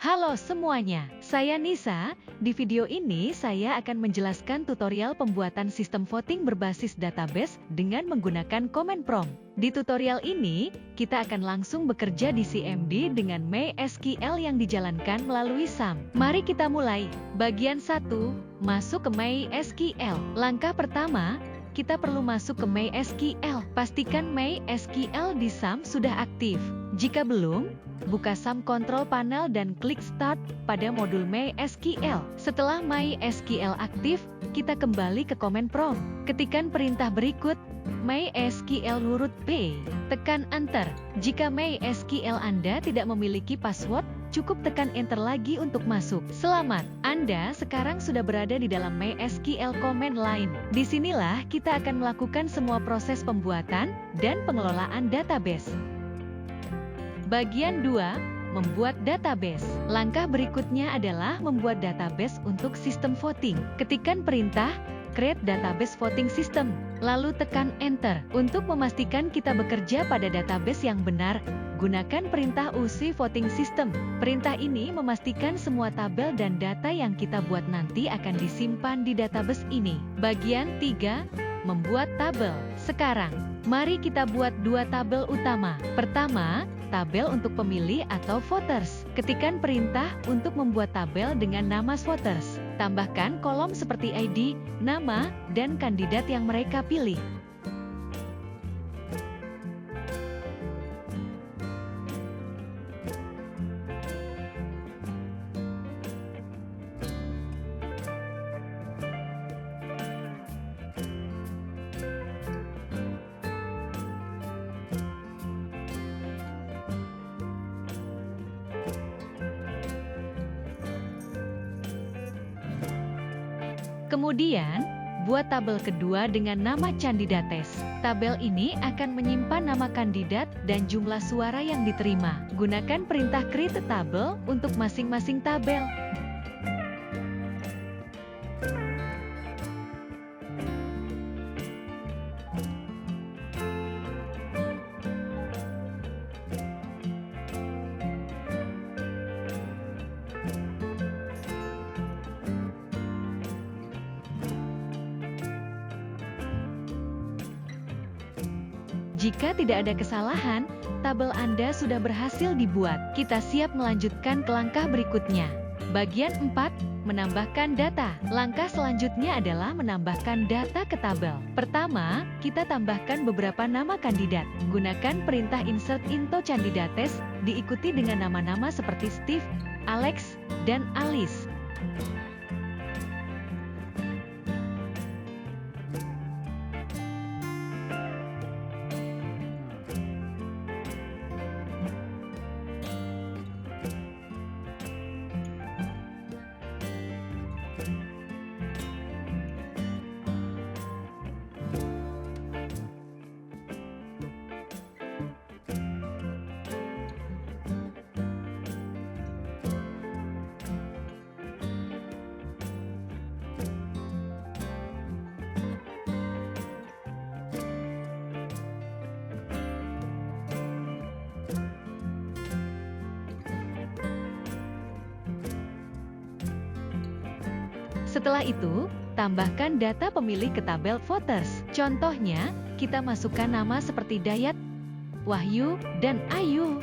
Halo semuanya, saya Nisa. Di video ini saya akan menjelaskan tutorial pembuatan sistem voting berbasis database dengan menggunakan command prompt. Di tutorial ini, kita akan langsung bekerja di CMD dengan MySQL yang dijalankan melalui SAM. Mari kita mulai. Bagian 1, masuk ke MySQL. Langkah pertama, kita perlu masuk ke MySQL. Pastikan MySQL di SAM sudah aktif. Jika belum, buka SAM Control Panel dan klik Start pada modul MySQL. Setelah MySQL aktif, kita kembali ke command prompt. Ketikkan perintah berikut, MySQL root P. Tekan Enter. Jika MySQL Anda tidak memiliki password, cukup tekan Enter lagi untuk masuk. Selamat, Anda sekarang sudah berada di dalam MySQL command line. Disinilah kita akan melakukan semua proses pembuatan dan pengelolaan database. Bagian 2, membuat database. Langkah berikutnya adalah membuat database untuk sistem voting. Ketikkan perintah Create Database Voting System, lalu tekan Enter. Untuk memastikan kita bekerja pada database yang benar, gunakan perintah UC Voting System. Perintah ini memastikan semua tabel dan data yang kita buat nanti akan disimpan di database ini. Bagian 3, membuat tabel. Sekarang, mari kita buat dua tabel utama. Pertama, tabel untuk pemilih atau voters. Ketikkan perintah untuk membuat tabel dengan nama voters. Tambahkan kolom seperti ID, nama, dan kandidat yang mereka pilih. Kemudian, buat tabel kedua dengan nama candidates. Tabel ini akan menyimpan nama kandidat dan jumlah suara yang diterima. Gunakan perintah create table untuk masing-masing tabel. Jika tidak ada kesalahan, tabel Anda sudah berhasil dibuat. Kita siap melanjutkan ke langkah berikutnya. Bagian 4, menambahkan data. Langkah selanjutnya adalah menambahkan data ke tabel. Pertama, kita tambahkan beberapa nama kandidat. Gunakan perintah Insert into Candidates, diikuti dengan nama-nama seperti Steve, Alex, dan Alice. Setelah itu, tambahkan data pemilih ke tabel voters. Contohnya, kita masukkan nama seperti Dayat, Wahyu, dan Ayu.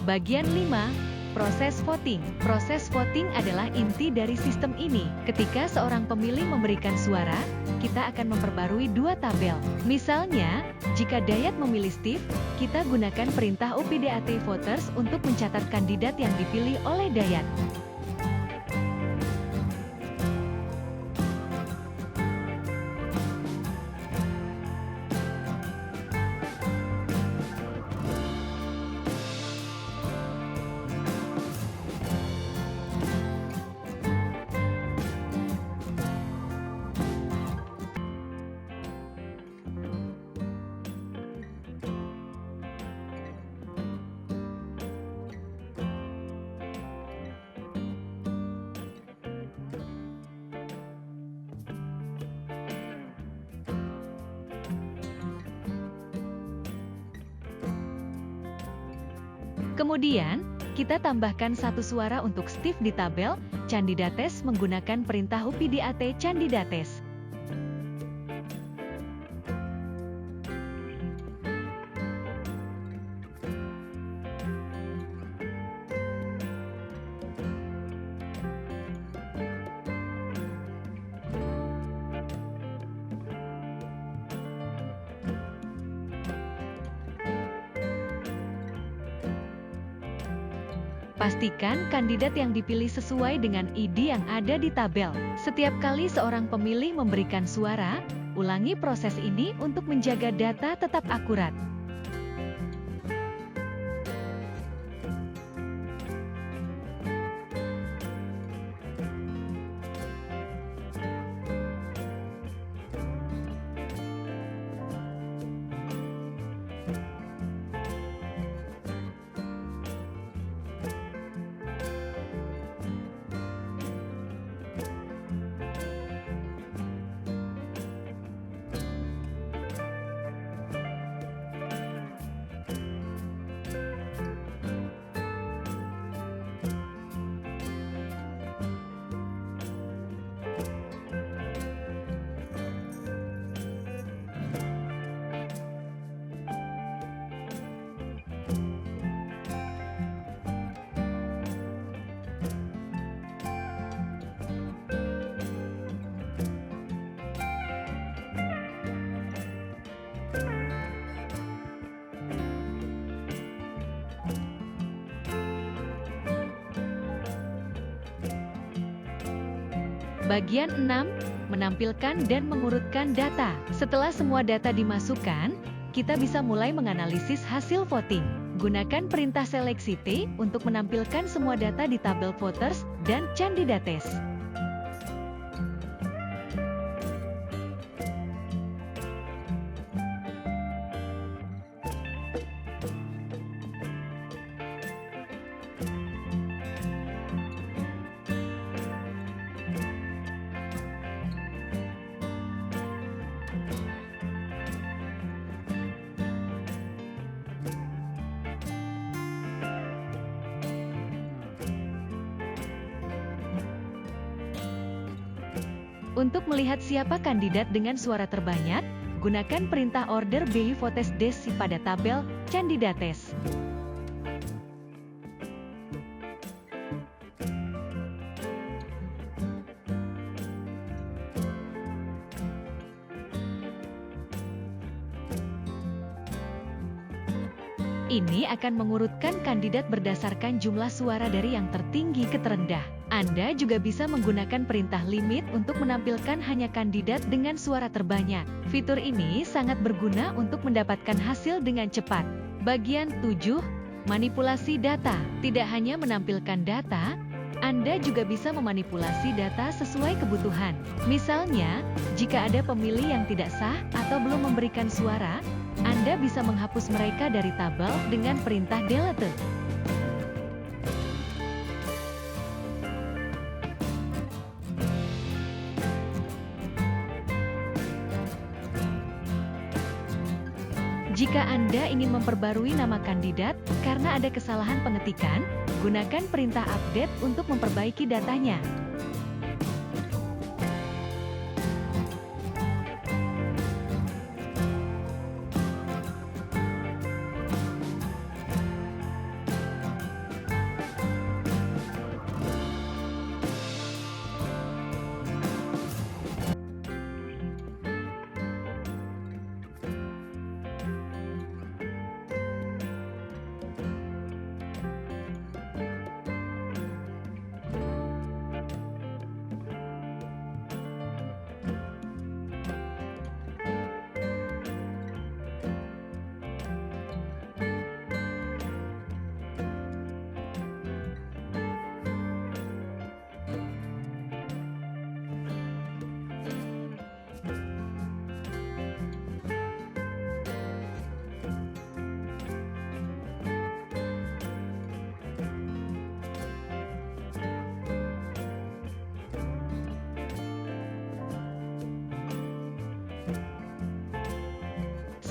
Bagian 5, proses voting. Proses voting adalah inti dari sistem ini. Ketika seorang pemilih memberikan suara, kita akan memperbarui dua tabel. Misalnya, jika Dayat memilih Steve, kita gunakan perintah update voters untuk mencatat kandidat yang dipilih oleh Dayat. Kemudian, kita tambahkan satu suara untuk Steve di tabel Candidates menggunakan perintah update Candidates. Pastikan kandidat yang dipilih sesuai dengan ID yang ada di tabel. Setiap kali seorang pemilih memberikan suara, ulangi proses ini untuk menjaga data tetap akurat. Bagian 6, menampilkan dan mengurutkan data. Setelah semua data dimasukkan, kita bisa mulai menganalisis hasil voting. Gunakan perintah seleksi T untuk menampilkan semua data di tabel voters dan candidates. Untuk melihat siapa kandidat dengan suara terbanyak, gunakan perintah order by votes desi pada tabel Candidates. Ini akan mengurutkan kandidat berdasarkan jumlah suara dari yang tertinggi ke terendah. Anda juga bisa menggunakan perintah limit untuk menampilkan hanya kandidat dengan suara terbanyak. Fitur ini sangat berguna untuk mendapatkan hasil dengan cepat. Bagian 7, manipulasi data. Tidak hanya menampilkan data, Anda juga bisa memanipulasi data sesuai kebutuhan. Misalnya, jika ada pemilih yang tidak sah atau belum memberikan suara, Anda bisa menghapus mereka dari tabel dengan perintah delete. Jika Anda ingin memperbarui nama kandidat karena ada kesalahan pengetikan, gunakan perintah update untuk memperbaiki datanya.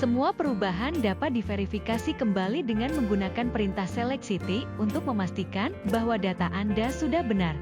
Semua perubahan dapat diverifikasi kembali dengan menggunakan perintah select city untuk memastikan bahwa data Anda sudah benar.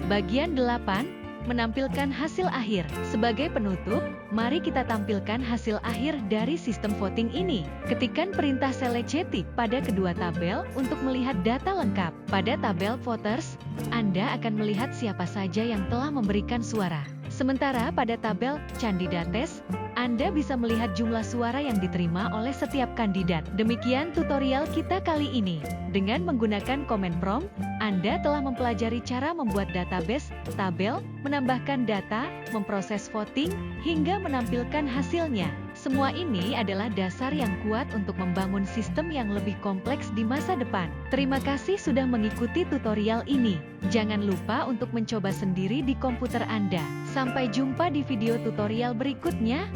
Bagian 8, menampilkan hasil akhir. Sebagai penutup, mari kita tampilkan hasil akhir dari sistem voting ini. Ketikkan perintah select city pada kedua tabel untuk melihat data lengkap. Pada tabel voters, Anda akan melihat siapa saja yang telah memberikan suara. Sementara pada tabel candidates, Anda bisa melihat jumlah suara yang diterima oleh setiap kandidat. Demikian tutorial kita kali ini. Dengan menggunakan comment prompt, Anda telah mempelajari cara membuat database, tabel, menambahkan data, memproses voting, hingga menampilkan hasilnya. Semua ini adalah dasar yang kuat untuk membangun sistem yang lebih kompleks di masa depan. Terima kasih sudah mengikuti tutorial ini. Jangan lupa untuk mencoba sendiri di komputer Anda. Sampai jumpa di video tutorial berikutnya.